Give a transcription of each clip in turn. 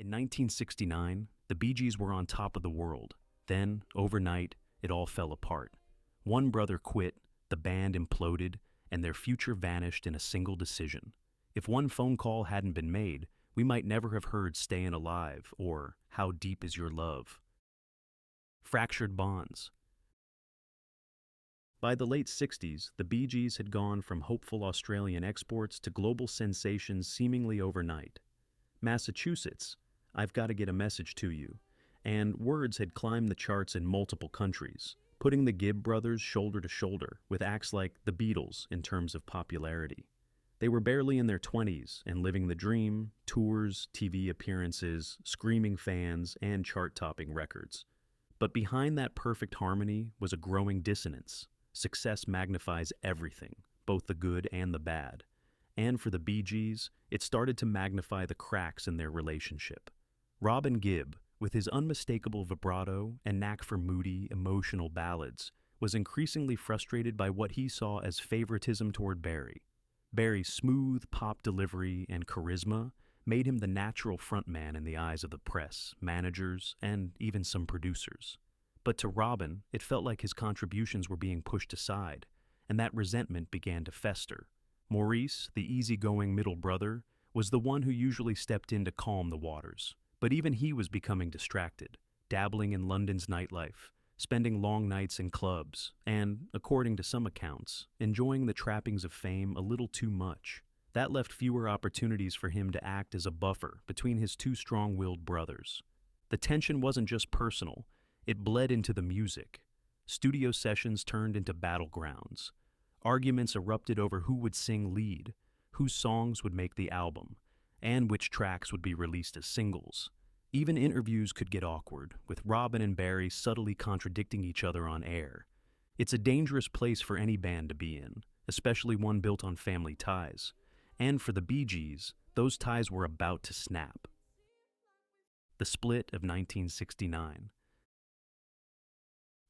In 1969, the Bee Gees were on top of the world. Then, overnight, it all fell apart. One brother quit, the band imploded, and their future vanished in a single decision. If one phone call hadn't been made, we might never have heard Stayin' Alive or How Deep Is Your Love. Fractured bonds. By the late 60s, the Bee Gees had gone from hopeful Australian exports to global sensations seemingly overnight. Massachusetts, I've Got to Get a Message to You, and Words had climbed the charts in multiple countries, putting the Gibb brothers shoulder to shoulder with acts like the Beatles in terms of popularity. They were barely in their 20s and living the dream, tours, TV appearances, screaming fans, and chart-topping records. But behind that perfect harmony was a growing dissonance. Success magnifies everything, both the good and the bad. And for the Bee Gees, it started to magnify the cracks in their relationship. Robin Gibb, with his unmistakable vibrato and knack for moody, emotional ballads, was increasingly frustrated by what he saw as favoritism toward Barry. Barry's smooth pop delivery and charisma made him the natural frontman in the eyes of the press, managers, and even some producers. But to Robin, it felt like his contributions were being pushed aside, and that resentment began to fester. Maurice, the easygoing middle brother, was the one who usually stepped in to calm the waters. But even he was becoming distracted, dabbling in London's nightlife, spending long nights in clubs, and, according to some accounts, enjoying the trappings of fame a little too much. That left fewer opportunities for him to act as a buffer between his two strong-willed brothers. The tension wasn't just personal, it bled into the music. Studio sessions turned into battlegrounds. Arguments erupted over who would sing lead, whose songs would make the album, and which tracks would be released as singles. Even interviews could get awkward, with Robin and Barry subtly contradicting each other on air. It's a dangerous place for any band to be in, especially one built on family ties. And for the Bee Gees, those ties were about to snap. The split of 1969.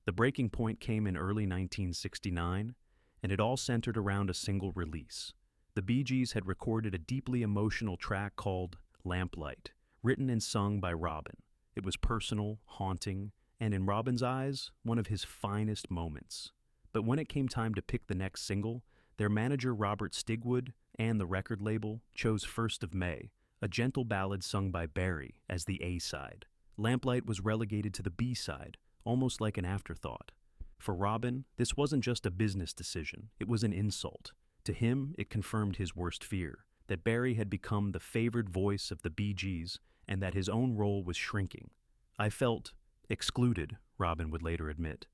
The breaking point came in early 1969, and it all centered around a single release. The Bee Gees had recorded a deeply emotional track called Lamplight, written and sung by Robin. It was personal, haunting, and in Robin's eyes, one of his finest moments. But when it came time to pick the next single, their manager Robert Stigwood and the record label chose First of May, a gentle ballad sung by Barry, as the A-side. Lamplight was relegated to the B-side, almost like an afterthought. For Robin, this wasn't just a business decision, it was an insult. To him, it confirmed his worst fear, that Barry had become the favored voice of the Bee Gees and that his own role was shrinking. I felt excluded, Robin would later admit.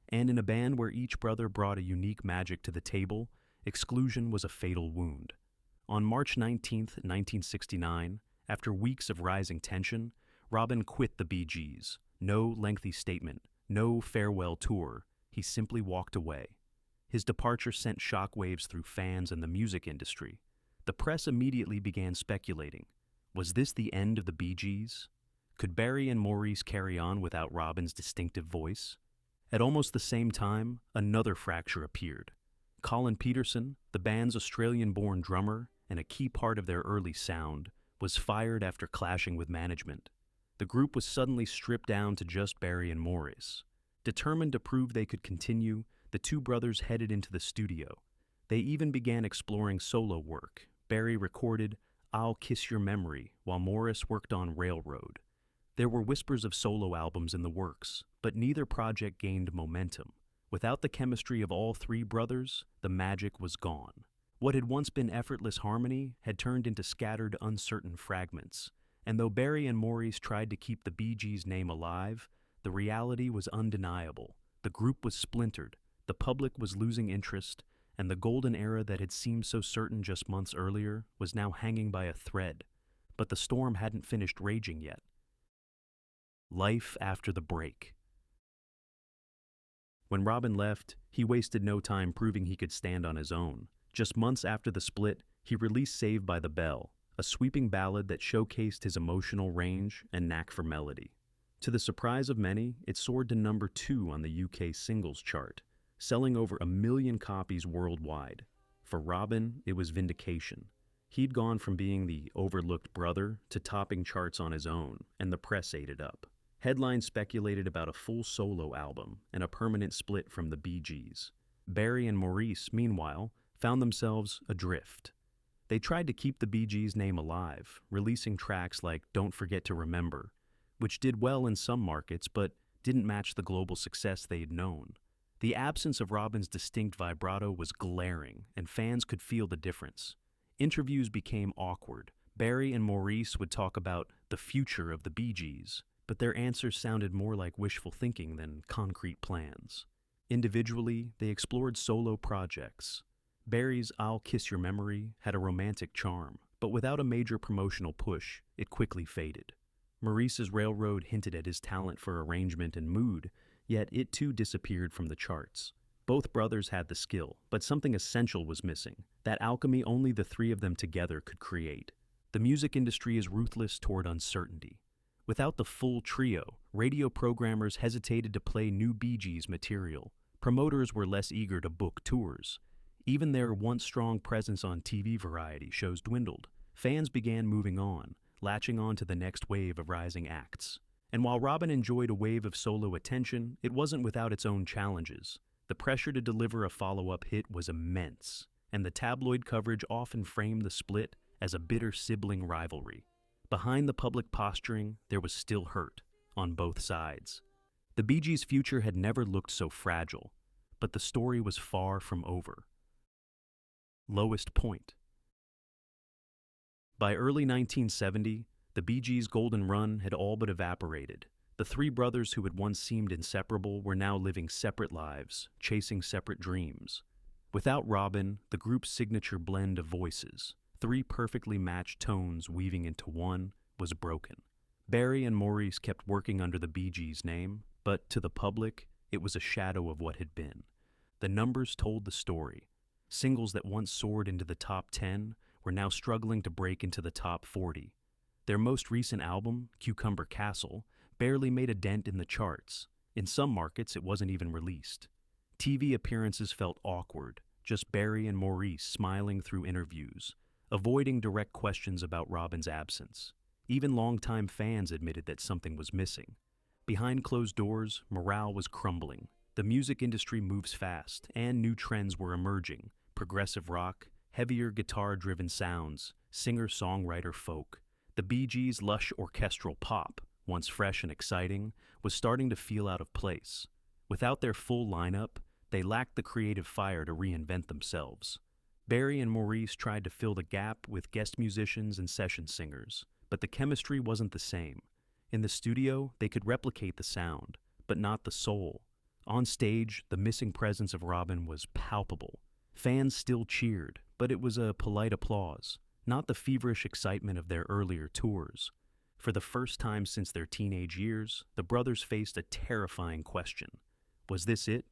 And in a band where each brother brought a unique magic to the table, exclusion was a fatal wound. On March 19, 1969, after weeks of rising tension, Robin quit the Bee Gees. No lengthy statement, no farewell tour. He simply walked away. His departure sent shockwaves through fans and the music industry. The press immediately began speculating. Was this the end of the Bee Gees? Could Barry and Maurice carry on without Robin's distinctive voice? At almost the same time, another fracture appeared. Colin Peterson, the band's Australian-born drummer and a key part of their early sound, was fired after clashing with management. The group was suddenly stripped down to just Barry and Maurice. Determined to prove they could continue, the two brothers headed into the studio. They even began exploring solo work. Barry recorded I'll Kiss Your Memory, while Maurice worked on Railroad. There were whispers of solo albums in the works, but neither project gained momentum. Without the chemistry of all three brothers, the magic was gone. What had once been effortless harmony had turned into scattered, uncertain fragments. And though Barry and Maurice tried to keep the Bee Gees' name alive, the reality was undeniable. The group was splintered, the public was losing interest, and the golden era that had seemed so certain just months earlier was now hanging by a thread. But the storm hadn't finished raging yet. Life after the break. When Robin left, he wasted no time proving he could stand on his own. Just months after the split, he released Saved by the Bell, a sweeping ballad that showcased his emotional range and knack for melody. To the surprise of many, it soared to number 2 on the UK singles chart, selling over 1 million copies worldwide. For Robin, it was vindication. He'd gone from being the overlooked brother to topping charts on his own, and the press ate it up. Headlines speculated about a full solo album and a permanent split from the Bee Gees. Barry and Maurice, meanwhile, found themselves adrift. They tried to keep the Bee Gees' name alive, releasing tracks like Don't Forget to Remember, which did well in some markets but didn't match the global success they had known. The absence of Robin's distinct vibrato was glaring, and fans could feel the difference. Interviews became awkward. Barry and Maurice would talk about the future of the Bee Gees, but their answers sounded more like wishful thinking than concrete plans. Individually, they explored solo projects. Barry's I'll Kiss Your Memory had a romantic charm, but without a major promotional push, it quickly faded. Maurice's Railroad hinted at his talent for arrangement and mood, yet it too disappeared from the charts. Both brothers had the skill, but something essential was missing, that alchemy only the three of them together could create. The music industry is ruthless toward uncertainty. Without the full trio, radio programmers hesitated to play new Bee Gees material. Promoters were less eager to book tours. Even their once-strong presence on TV variety shows dwindled. Fans began moving on, latching on to the next wave of rising acts. And while Robin enjoyed a wave of solo attention, it wasn't without its own challenges. The pressure to deliver a follow-up hit was immense, and the tabloid coverage often framed the split as a bitter sibling rivalry. Behind the public posturing, there was still hurt, on both sides. The Bee Gees' future had never looked so fragile, but the story was far from over. Lowest point. By early 1970, the Bee Gees' golden run had all but evaporated. The three brothers who had once seemed inseparable were now living separate lives, chasing separate dreams. Without Robin, the group's signature blend of voices, three perfectly matched tones weaving into one, was broken. Barry and Maurice kept working under the Bee Gees' name, but to the public, it was a shadow of what had been. The numbers told the story. Singles that once soared into the top 10 were now struggling to break into the top 40. Their most recent album, Cucumber Castle, barely made a dent in the charts. In some markets, it wasn't even released. TV appearances felt awkward, just Barry and Maurice smiling through interviews, avoiding direct questions about Robin's absence. Even longtime fans admitted that something was missing. Behind closed doors, morale was crumbling. The music industry moves fast, and new trends were emerging. Progressive rock, heavier guitar-driven sounds, singer-songwriter folk. The Bee Gees' lush orchestral pop, once fresh and exciting, was starting to feel out of place. Without their full lineup, they lacked the creative fire to reinvent themselves. Barry and Maurice tried to fill the gap with guest musicians and session singers, but the chemistry wasn't the same. In the studio, they could replicate the sound, but not the soul. On stage, the missing presence of Robin was palpable. Fans still cheered, but it was a polite applause, not the feverish excitement of their earlier tours. For the first time since their teenage years, the brothers faced a terrifying question. Was this it?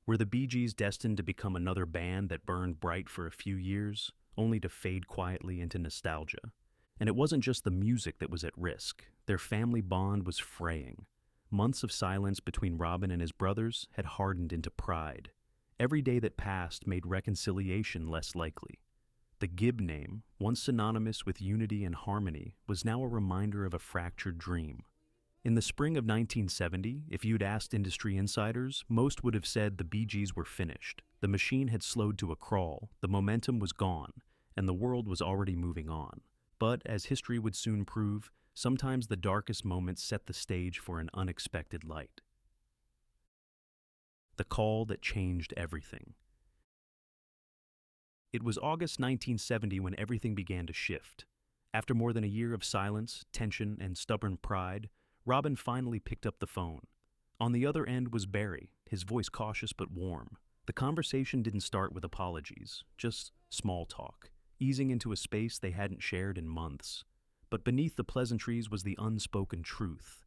Were the Bee Gees destined to become another band that burned bright for a few years, only to fade quietly into nostalgia? And it wasn't just the music that was at risk. Their family bond was fraying. Months of silence between Robin and his brothers had hardened into pride. Every day that passed made reconciliation less likely. The Gibb name, once synonymous with unity and harmony, was now a reminder of a fractured dream. In the spring of 1970, if you'd asked industry insiders, most would have said the Bee Gees were finished. The machine had slowed to a crawl, the momentum was gone, and the world was already moving on. But, as history would soon prove, sometimes the darkest moments set the stage for an unexpected light. The call that changed everything. It was August 1970 when everything began to shift. After more than a year of silence, tension, and stubborn pride, Robin finally picked up the phone. On the other end was Barry, his voice cautious but warm. The conversation didn't start with apologies, just small talk, easing into a space they hadn't shared in months. But beneath the pleasantries was the unspoken truth.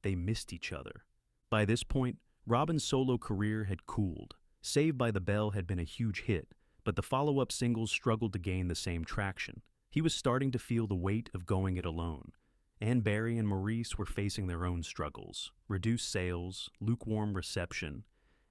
They missed each other. By this point, Robin's solo career had cooled. Saved by the Bell had been a huge hit, but the follow-up singles struggled to gain the same traction. He was starting to feel the weight of going it alone. And Barry and Maurice were facing their own struggles, reduced sales, lukewarm reception,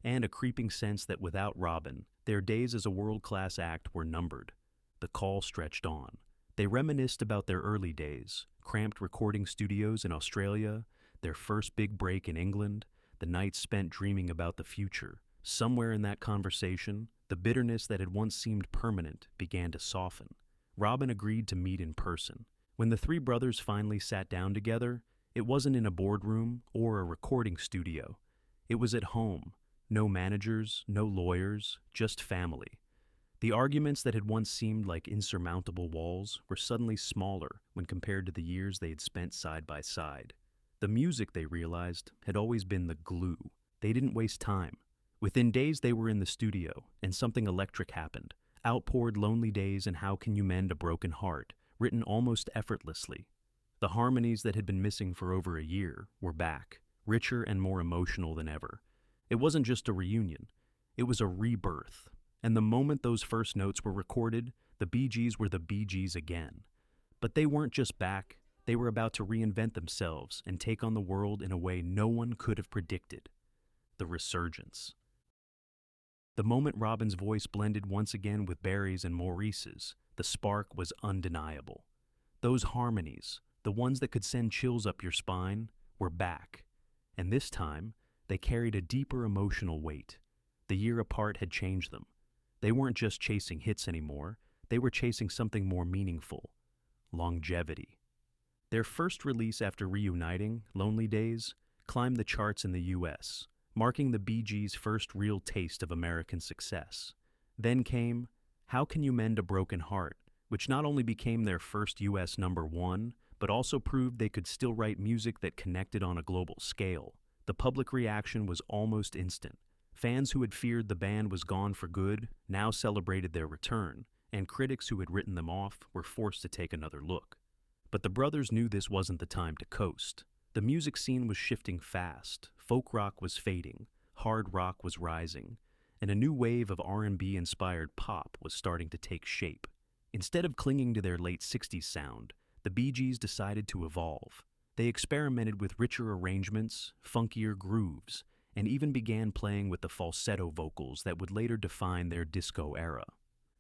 and a creeping sense that without Robin, their days as a world-class act were numbered. The call stretched on. They reminisced about their early days, cramped recording studios in Australia, their first big break in England, the nights spent dreaming about the future. Somewhere in that conversation, the bitterness that had once seemed permanent began to soften. Robin agreed to meet in person. When the three brothers finally sat down together, it wasn't in a boardroom or a recording studio. It was at home. No managers, no lawyers, just family. The arguments that had once seemed like insurmountable walls were suddenly smaller when compared to the years they had spent side by side. The music, they realized, had always been the glue. They didn't waste time. Within days they were in the studio, and something electric happened. Outpoured Lonely Days and How Can You Mend a Broken Heart, written almost effortlessly. The harmonies that had been missing for over a year were back, richer and more emotional than ever. It wasn't just a reunion, it was a rebirth. And the moment those first notes were recorded, the Bee Gees were the Bee Gees again. But they weren't just back, they were about to reinvent themselves and take on the world in a way no one could have predicted. The resurgence. The moment Robin's voice blended once again with Barry's and Maurice's, the spark was undeniable. Those harmonies, the ones that could send chills up your spine, were back. And this time, they carried a deeper emotional weight. The year apart had changed them. They weren't just chasing hits anymore, they were chasing something more meaningful. Longevity. Their first release after reuniting, Lonely Days, climbed the charts in the US, marking the Bee Gees' first real taste of American success. Then came How Can You Mend a Broken Heart, which not only became their first US #1, but also proved they could still write music that connected on a global scale. The public reaction was almost instant. Fans who had feared the band was gone for good now celebrated their return, and critics who had written them off were forced to take another look. But the brothers knew this wasn't the time to coast. The music scene was shifting fast, folk rock was fading, hard rock was rising, and a new wave of R&B-inspired pop was starting to take shape. Instead of clinging to their late 60s sound, the Bee Gees decided to evolve. They experimented with richer arrangements, funkier grooves, and even began playing with the falsetto vocals that would later define their disco era.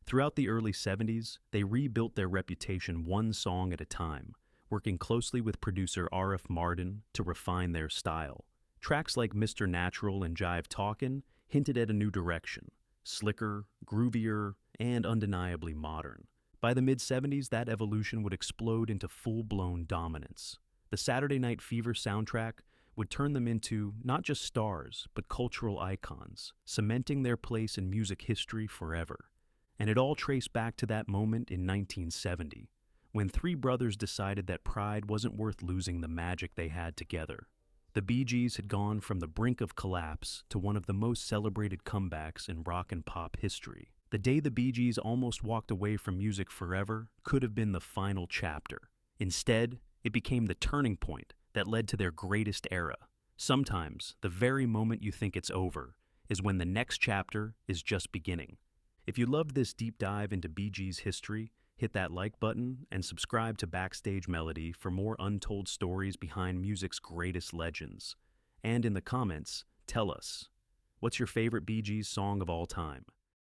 Throughout the early 70s, they rebuilt their reputation one song at a time, working closely with producer R.F. Martin to refine their style. Tracks like Mr. Natural and Jive Talkin' hinted at a new direction, slicker, groovier, and undeniably modern. By the mid-70s, that evolution would explode into full-blown dominance. The Saturday Night Fever soundtrack would turn them into not just stars, but cultural icons, cementing their place in music history forever. And it all traced back to that moment in 1970, when three brothers decided that pride wasn't worth losing the magic they had together. The Bee Gees had gone from the brink of collapse to one of the most celebrated comebacks in rock and pop history. The day the Bee Gees almost walked away from music forever could have been the final chapter. Instead, it became the turning point that led to their greatest era. Sometimes, the very moment you think it's over is when the next chapter is just beginning. If you loved this deep dive into Bee Gees history, hit that like button and subscribe to Backstage Melody for more untold stories behind music's greatest legends. And in the comments, tell us, what's your favorite Bee Gees song of all time?